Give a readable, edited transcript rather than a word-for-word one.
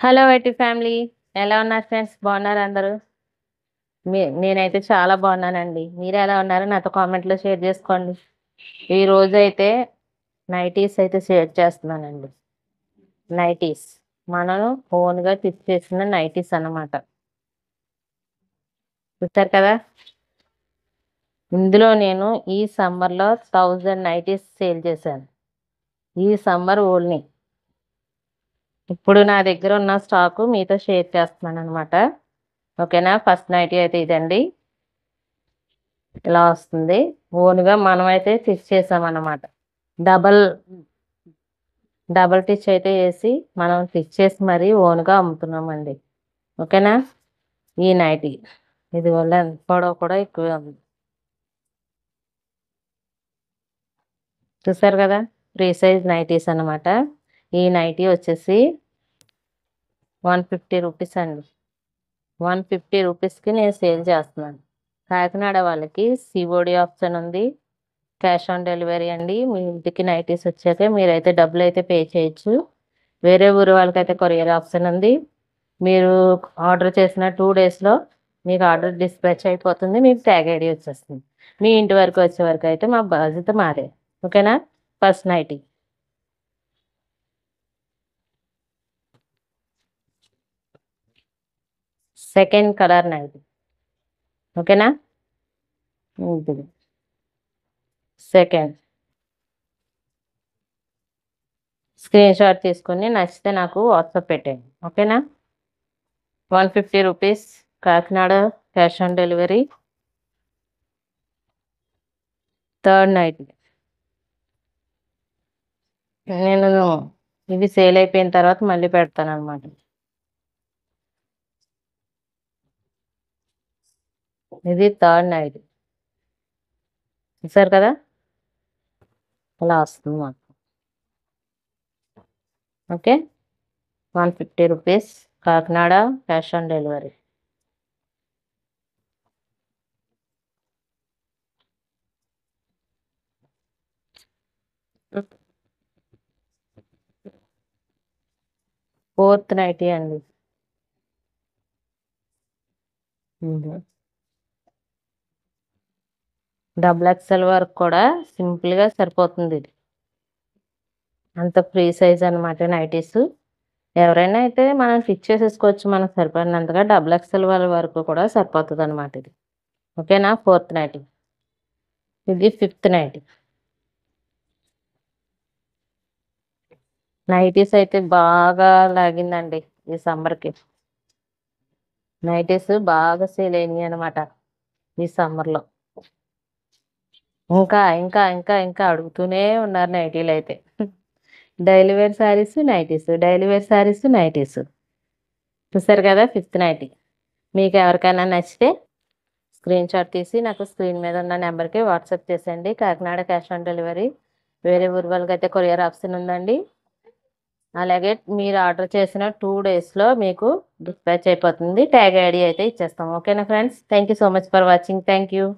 Hello YT family, ఎలా ఉన్నారు friends? బాగున్నారు అందరూ? నేనైతే చాలా బాగున్నానండి. మీరు ఎలా ఉన్నారు? నాతో కామెంట్లో షేర్ చేసుకోండి. ఈ రోజు అయితే నైటీస్ అయితే షేర్ చేస్తున్నానండి. నైటీస్ మనం ఓన్గా స్టిచ్ చేసిన నైటీస్ అన్నమాట. చూస్తారు కదా, ఇందులో నేను ఈ సమ్మర్లో 1000 నైటీస్ సేల్ చేశాను. ఈ సమ్మర్ ఓన్లీ. ఇప్పుడు నా దగ్గర ఉన్న స్టాకు మీతో షేర్ చేస్తున్నాను అనమాట. ఓకేనా? ఫస్ట్ నైటీ అయితే ఇదండి, ఇలా వస్తుంది. ఓన్గా మనమైతే స్టిచ్ చేసామన్నమాట. డబల్ డబల్ స్టిచ్ అయితే వేసి మనం స్టిచ్ చేసి మరీ ఓన్గా అమ్ముతున్నామండి. ఓకేనా? ఈ నైటీ ఇది వల్ల పొడవు కూడా ఎక్కువ ఉంది. చూసారు కదా, ఫ్రీ సైజ్ నైటీస్ అన్నమాట. ఈ నైటీ వచ్చేసి 150 రూపీస్ అండి. 150 రూపీస్కి నేను సేల్ చేస్తున్నాను. కాకినాడ వాళ్ళకి సిఓడి ఆప్షన్ ఉంది, క్యాష్ ఆన్ డెలివరీ అండి. మీ ఇంటికి నైటీస్ వచ్చాక మీరైతే డబ్బులు అయితే పే చేయొచ్చు. వేరే ఊరు వాళ్ళకైతే కొరియర్ ఆప్షన్ ఉంది. మీరు ఆర్డర్ చేసిన 2 డేస్లో మీకు ఆర్డర్ డిస్పాచ్ అయిపోతుంది. మీకు ట్యాగ్ ఐడి వచ్చేస్తుంది. మీ ఇంటి వరకు వచ్చే వరకు అయితే మా బాధ్యత మాదే. ఓకేనా? First nighty. Second colour nighty. ఓకేనా? సెకండ్ స్క్రీన్ షాట్ తీసుకుని నచ్చితే నాకు వాట్సాప్ పెట్టండి. ఓకేనా? 150 rupees, Kakinada, cash on delivery. Third nighty నేను ఇవి సేల్ అయిపోయిన తర్వాత మళ్ళీ పెడతాను అనమాట. ఇది థర్డ్ నైటీ. చూసారు కదా, అలా వస్తుంది మాకు. Okay, 150 rupees, Kakinada, cash on delivery. Fourth nighty అండి. డబుల్ ఎక్స్ఎల్ వరకు కూడా సింపుల్గా సరిపోతుంది. ఇది అంత ఫ్రీ సైజ్ అనమాట నైటీస్. ఎవరైనా అయితే మనం ఫిక్స్ చేసేసుకోవచ్చు మనకు సరిపడినంతగా. డబుల్ ఎక్స్ఎల్ వాళ్ళ వరకు కూడా సరిపోతుంది అనమాట ఇది. ఓకేనా? Fourth nighty. ఇది ఫిఫ్త్ నైటీ. నైటీస్ అయితే బాగా లాగిందండి ఈ సమ్మర్కి. నైటీస్ బాగా సేల్ అయినాయి అనమాట ఈ సమ్మర్లో. ఇంకా ఇంకా ఇంకా ఇంకా అడుగుతూనే ఉన్నారు నైటీలు అయితే. Daily wear saris, nighties, daily wear saris, nighties. చూసారు కదా, ఫిఫ్త్ నైటీ. మీకు ఎవరికైనా నచ్చితే స్క్రీన్ షాట్ తీసి నాకు స్క్రీన్ మీద ఉన్న నెంబర్కి వాట్సాప్ చేసేయండి. Kakinada cash on delivery. వేరే ఊరు వాళ్ళకి అయితే కొరియర్ ఆప్షన్ ఉందండి. అలాగే మీరు ఆర్డర్ చేసిన 2 డేస్లో మీకు డిస్పాచ్ అయిపోతుంది. ట్యాగ్ ఐడి అయితే ఇచ్చేస్తాం. ఓకేనా friends? Thank you so much for watching. Thank you.